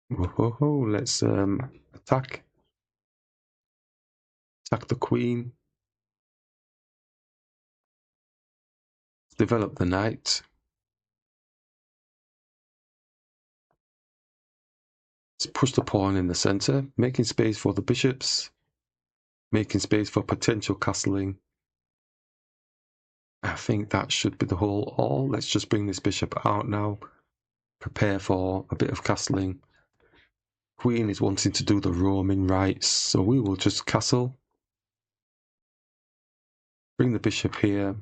Whoa, let's attack the queen. Develop the knight. Let's push the pawn in the center, making space for the bishops, making space for potential castling. I think that should be the whole all. Let's just bring this bishop out now. Prepare for a bit of castling. Queen is wanting to do the roaming rights, so we will just castle. Bring the bishop here.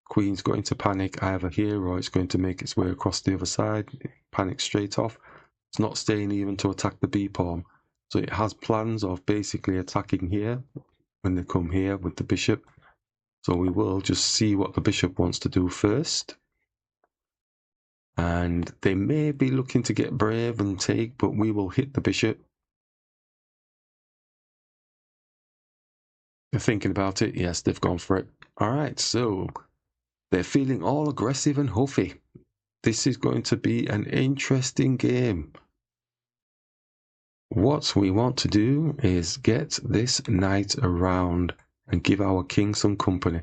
Queen's going to panic either here or it's going to make its way across the other side. Panic straight off. It's not staying even to attack the b-pawn. So it has plans of basically attacking here when they come here with the bishop. So we will just see what the bishop wants to do first. And they may be looking to get brave and take, but we will hit the bishop. They're thinking about it. Yes, they've gone for it. All right, so they're feeling all aggressive and huffy. This is going to be an interesting game. What we want to do is get this knight around and give our king some company.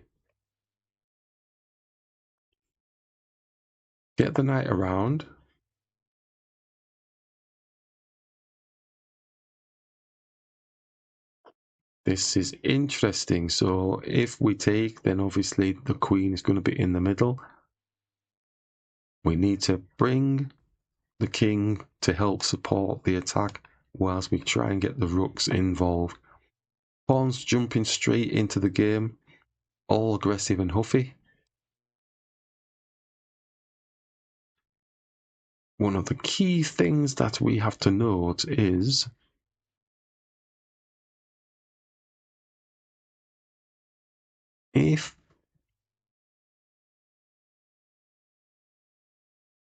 Get the knight around. This is interesting. So if we take, then obviously the queen is going to be in the middle. We need to bring the king to help support the attack whilst we try and get the rooks involved. Pawns jumping straight into the game, all aggressive and huffy. One of the key things that we have to note is if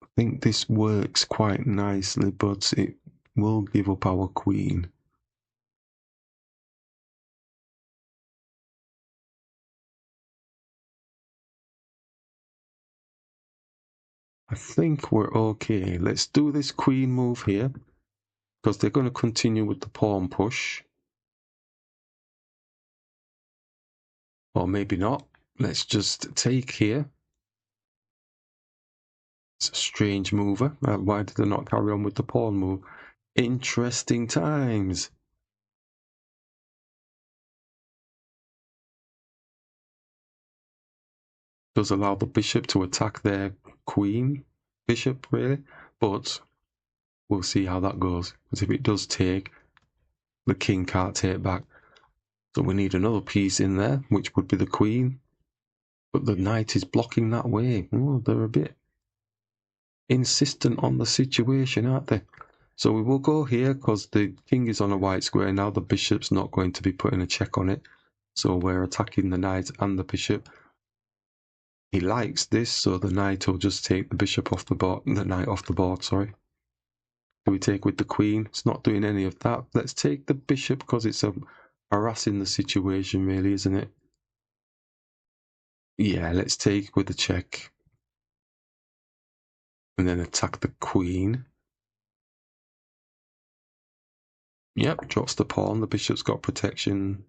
I think this works quite nicely, but it will give up our queen. I think we're okay. Let's do this queen move here because they're going to continue with the pawn push. Or maybe not. Let's just take here. It's a strange mover. Why did they not carry on with the pawn move? Interesting times. Does allow the bishop to attack their queen bishop, really. But we'll see how that goes. Because if it does take, the king can't take back. So we need another piece in there, which would be the queen. But the knight is blocking that way. Oh, they're a bit insistent on the situation, aren't they? So we will go here because the king is on a white square. Now the bishop's not going to be putting a check on it. So we're attacking the knight and the bishop. He likes this, so the knight will just take the bishop off the board, the knight off the board, sorry. Do we take with the queen? It's not doing any of that. Let's take the bishop because it's harassing the situation, really, isn't it? Yeah, let's take with the check. And then attack the queen. Yep, drops the pawn. The bishop's got protection.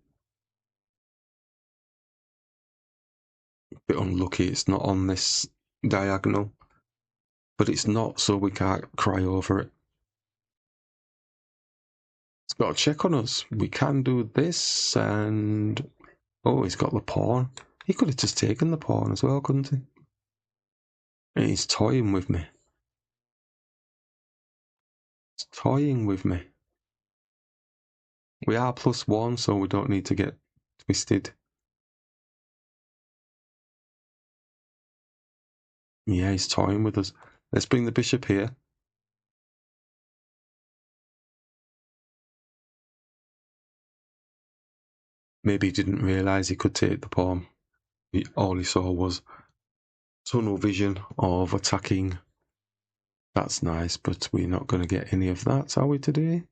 A bit unlucky it's not on this diagonal. But it's not, so we can't cry over it. It's got a check on us. We can do this, and... Oh, he's got the pawn. He could have just taken the pawn as well, couldn't he? And he's toying with me. He's toying with me. We are +1, so we don't need to get twisted. Yeah, he's toying with us. Let's bring the bishop here. Maybe he didn't realise he could take the pawn. All he saw was tunnel vision of attacking. That's nice, but we're not going to get any of that, are we, today?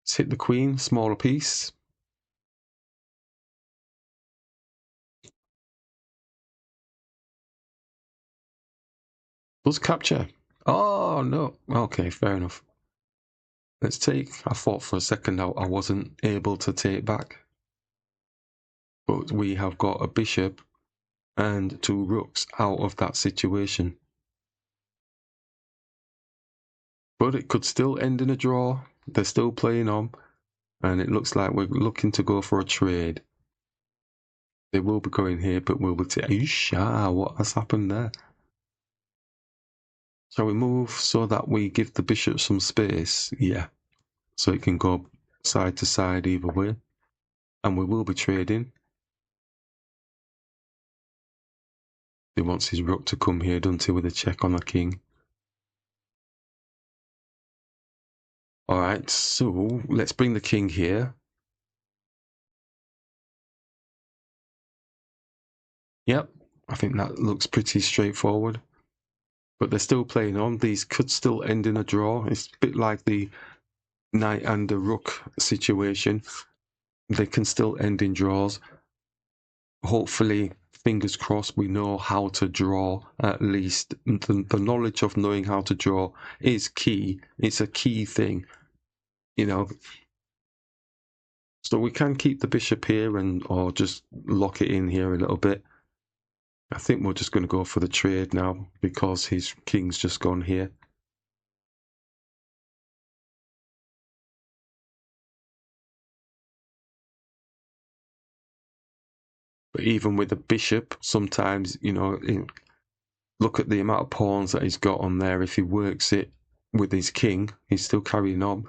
Let's hit the queen, smaller piece. Let's capture. Oh, no. Okay, fair enough. Let's take. I thought for a second I wasn't able to take back. But we have got a bishop and 2 rooks out of that situation. But it could still end in a draw. They're still playing on. And it looks like we're looking to go for a trade. They will be going here, but we'll be what has happened there? Shall we move so that we give the bishop some space? Yeah. So it can go side to side either way. And we will be trading. He wants his rook to come here, doesn't he, with a check on the king. Alright, so let's bring the king here. Yep, I think that looks pretty straightforward. But they're still playing on. These could still end in a draw. It's a bit like the knight and the rook situation. They can still end in draws. Hopefully, fingers crossed, we know how to draw at least. The knowledge of knowing how to draw is key. It's a key thing, you know. So we can keep the bishop here or just lock it in here a little bit. I think we're just going to go for the trade now because his king's just gone here. But even with the bishop, sometimes, look at the amount of pawns that he's got on there. If he works it with his king, he's still carrying on.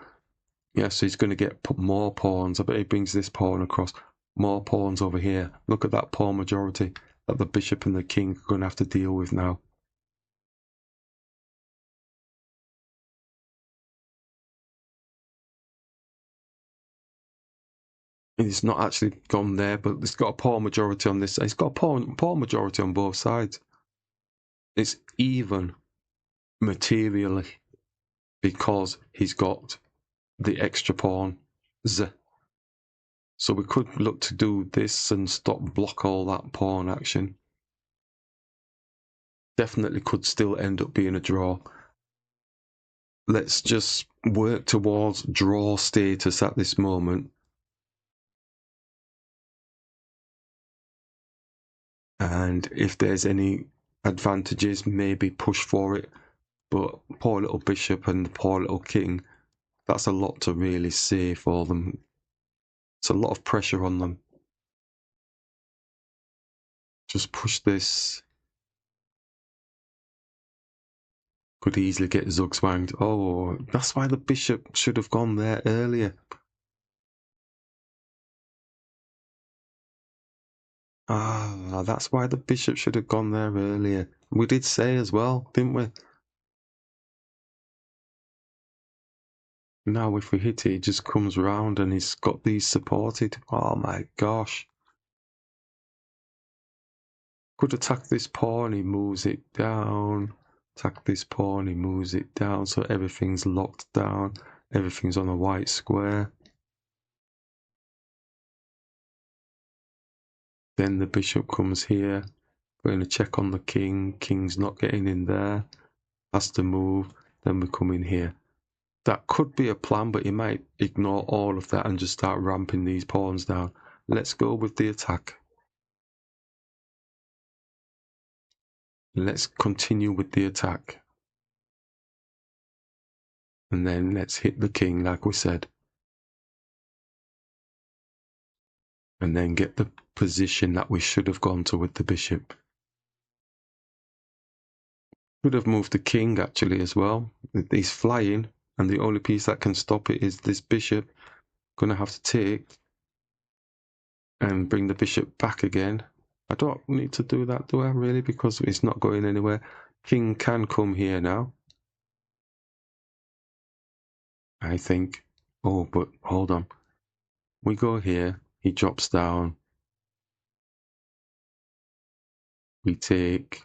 Yeah, so he's going to get more pawns. I bet he brings this pawn across. More pawns over here. Look at that pawn majority that the bishop and the king are going to have to deal with now. It's not actually gone there, but it's got a pawn majority on this side. It's got a pawn majority on both sides. It's even materially because he's got the extra pawn. So we could look to do this and block all that pawn action. Definitely could still end up being a draw. Let's just work towards draw status at this moment. And if there's any advantages, maybe push for it. But poor little bishop and the poor little king, that's a lot to really say for them. It's a lot of pressure on them. Just push this. Could easily get zugzwanged. Oh, that's why the bishop should have gone there earlier. Ah, that's why the bishop should have gone there earlier. We did say as well, didn't we? Now if we hit it, it just comes round and he's got these supported. Oh my gosh. Could attack this pawn, he moves it down. Attack this pawn, he moves it down. So everything's locked down. Everything's on a white square. Then the bishop comes here. We're going to check on the king. King's not getting in there. Has to move. Then we come in here. That could be a plan, but you might ignore all of that and just start ramping these pawns down. Let's go with the attack. Let's continue with the attack. And then let's hit the king like we said. And then get the position that we should have gone to with the bishop. Could have moved the king actually as well. He's flying and the only piece that can stop it is this bishop. Gonna have to take and bring the bishop back again. I don't need to do that, do I really? Because it's not going anywhere. King can come here now. I think. Oh, but hold on. We go here. He drops down. We take.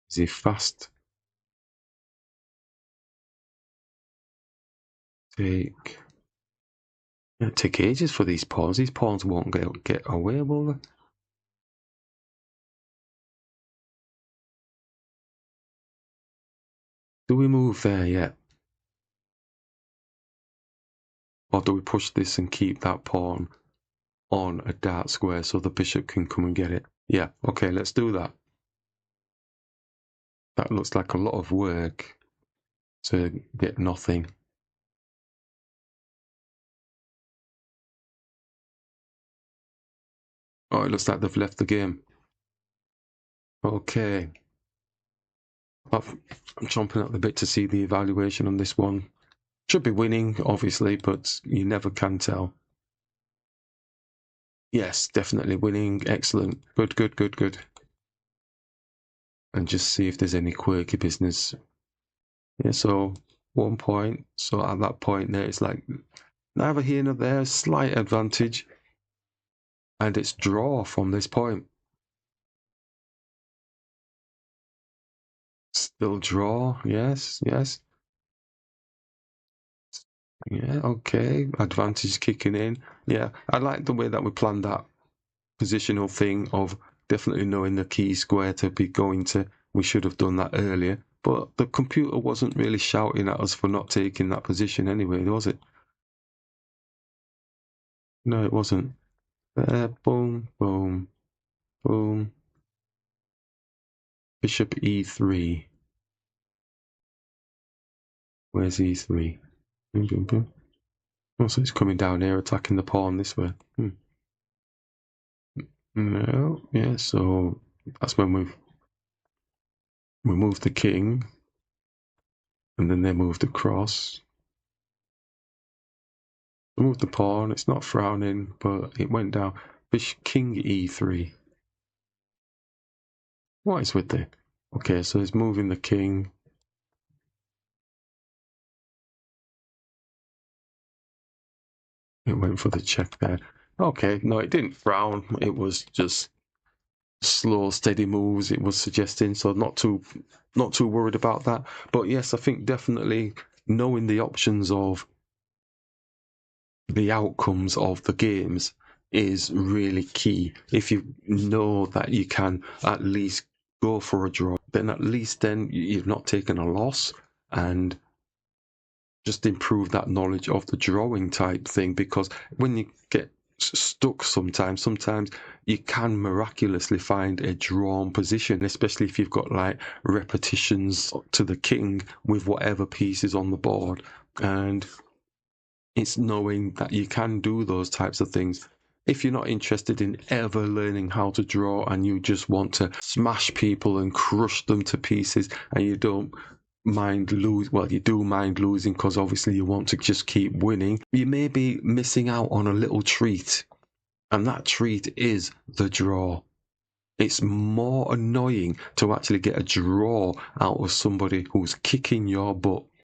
Is he fast? Take. It'll take ages for these pawns. These pawns won't get away, will they? Do we move there yet? Or do we push this and keep that pawn on a dark square so the bishop can come and get it? Yeah, okay, let's do that. That looks like a lot of work to get nothing. Oh, it looks like they've left the game. Okay. I'm chomping at the bit to see the evaluation on this one. Should be winning, obviously, but you never can tell. Yes, definitely winning. Excellent. Good, good, good, good. And just see if there's any quirky business. Yeah, so 1 point. So at that point there, it's like neither here nor there, slight advantage. And it's draw from this point. Still draw. Yes, yes. Yeah, okay. Advantage kicking in. Yeah, I like the way that we planned that positional thing of definitely knowing the key square to be going to. We should have done that earlier. But the computer wasn't really shouting at us for not taking that position anyway, was it? No, it wasn't. There, boom, boom, boom. Bishop e3. Where's e3? Boom, boom, boom. Oh, so it's coming down here, attacking the pawn this way. No, yeah, so that's when we moved the king, and then they moved across. We moved the pawn, it's not frowning, but it went down. King e3. What is with it? Okay, so it's moving the king. It went for the check there. Okay, no, it didn't frown. It was just slow, steady moves it was suggesting, so not too worried about that. But yes, I think definitely knowing the options of the outcomes of the games is really key. If you know that you can at least go for a draw, then at least then you've not taken a loss, and just improve that knowledge of the drawing type thing, because when you get stuck sometimes you can miraculously find a drawn position, especially if you've got like repetitions to the king with whatever piece is on the board. And it's knowing that you can do those types of things. If you're not interested in ever learning how to draw and you just want to smash people and crush them to pieces, and you don't mind you do mind losing because obviously you want to just keep winning, you may be missing out on a little treat, and that treat is the draw. It's more annoying to actually get a draw out of somebody who's kicking your butt